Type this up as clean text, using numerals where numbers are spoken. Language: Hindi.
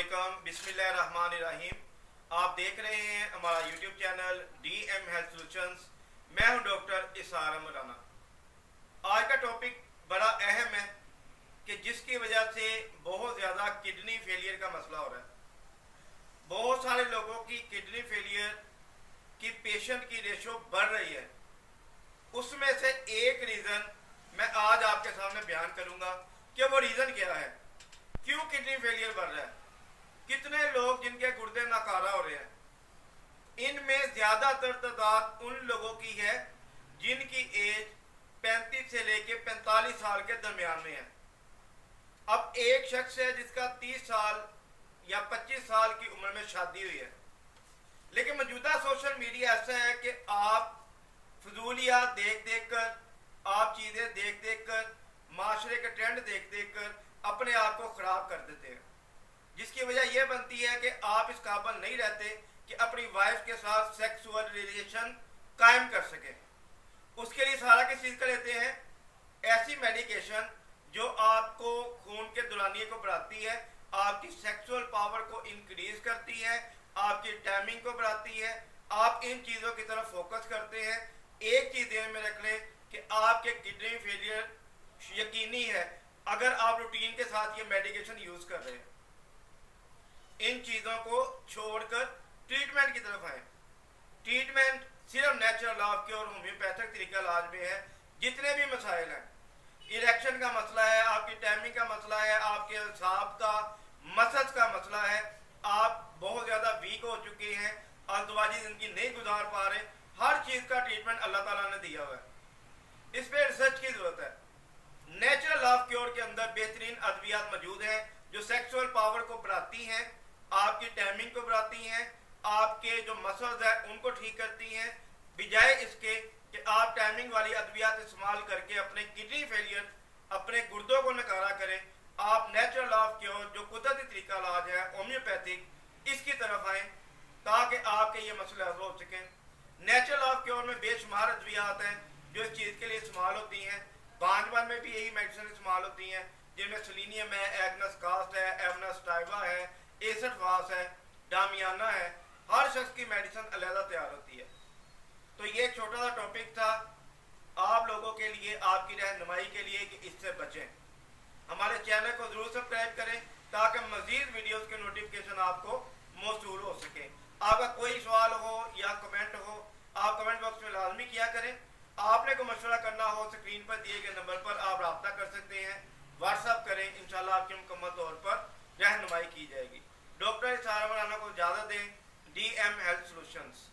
अस्सलामुअलैकुम, बिस्मिल्लाहिर्रहमानिर्रहीम। आप देख रहे हैं हमारा YouTube channel DM health solutions. मैं हूं डॉक्टर इसार मौलाना। आज का टॉपिक बड़ा अहम है कि जिसकी वजह से बहुत ज़्यादा किडनी फेलियर का मसला हो रहा है। बहुत सारे लोगों की किडनी फेलियर की पेशेंट की रेशो बढ़ रही है। उसमें से एक रीज़न मैं आज आपके सामने बयान करूंगा कि वो रीज़न क्या है, क्यों किडनी फेलियर बढ़ रहा है, कितने लोग जिनके गुर्दे नाकारा हो रहे हैं। इनमें ज़्यादातर तादाद उन लोगों की है जिनकी एज 35 से लेके 45 साल के दरमियान में है। अब एक शख्स है जिसका 30 साल या 25 साल की उम्र में शादी हुई है, लेकिन मौजूदा सोशल मीडिया ऐसा है कि आप फजूलियात देख देख कर, आप चीज़ें देख देख कर, माशरे के ट्रेंड देख देख कर अपने आप को ख़राब कर देते हैं, जिसकी वजह यह बनती है कि आप इस काबिल नहीं रहते कि अपनी वाइफ के साथ सेक्सुअल रिलेशन कायम कर सकें। उसके लिए सहारा किस चीज़ का लेते हैं? ऐसी मेडिकेशन जो आपको खून के दौरानिए को बढ़ाती है, आपकी सेक्सुअल पावर को इंक्रीज करती है, आपकी टाइमिंग को बढ़ाती है। आप इन चीज़ों की तरफ फोकस करते हैं। एक चीज़ ध्यान में रख लें कि आपके किडनी फेलियर यकीनी है अगर आप रूटीन के साथ ये मेडिकेशन यूज़ कर रहे हैं। इन चीज़ों को छोड़कर ट्रीटमेंट की तरफ आए। ट्रीटमेंट सिर्फ नेचुरल ऑफ क्योर होम्योपैथिक तरीका इलाज में है। जितने भी मसाइल हैं, इरेक्शन का मसला है, आपकी टाइमिंग का मसला है, आपके असाब का मसल्स का मसला है, आप बहुत ज़्यादा वीक हो चुके हैं, अज़दवाजी ज़िंदगी नहीं गुजार पा रहे, हर चीज़ का ट्रीटमेंट अल्लाह ताला ने दिया हुआ है। इस पर रिसर्च की ज़रूरत है। नेचुरल ऑफ क्योर के अंदर बेहतरीन अद्वियात मौजूद हैं जो सेक्सुअल पावर को बढ़ाती हैं, आपकी टाइमिंग को बढ़ाती हैं, आपके जो मसल्स हैं उनको ठीक करती हैं, बजाय इसके कि आप टाइमिंग वाली अद्वियात इस्तेमाल करके अपने किडनी फेलियर, अपने गुर्दों को नकारा करें। आप नेचुरल ऑफ क्योर जो कुदरती तरीका इलाज है होम्योपैथिक, इसकी तरफ आएँ ताकि आपके ये मसले हल हो सकें। नेचुरल ऑफ क्योर में बेशुमार अद्वियात हैं जो इस चीज़ के लिए इस्तेमाल होती हैं। बांझपन में भी यही मेडिसिन इस्तेमाल होती हैं, जिनमें सेलेनियम है, एग्नस कास्ट है, एवनस टाइवा है, एसड फास है, डामियाना है। हर शख्स की मेडिसिन अलग तैयार होती है। तो ये एक छोटा सा टॉपिक था आप लोगों के लिए, आपकी रहनुमाई के लिए कि इससे बचें। हमारे चैनल को ज़रूर सब्सक्राइब करें ताकि मज़ीद वीडियोस के नोटिफिकेशन आपको मौसूल हो सके। आपका कोई सवाल हो या कमेंट हो, आप कमेंट बॉक्स में लाजमी किया करें। आपने को मशवरा करना हो, स्क्रीन पर दिए गए नंबर पर आप रब्ता कर सकते हैं, व्हाट्सअप करें, इंशाल्लाह आपकी मुकम्मल तौर पर रहनुमाई की जाएगी। डॉक्टर इसार मौलाना को इजाज़त दें। DM health solutions.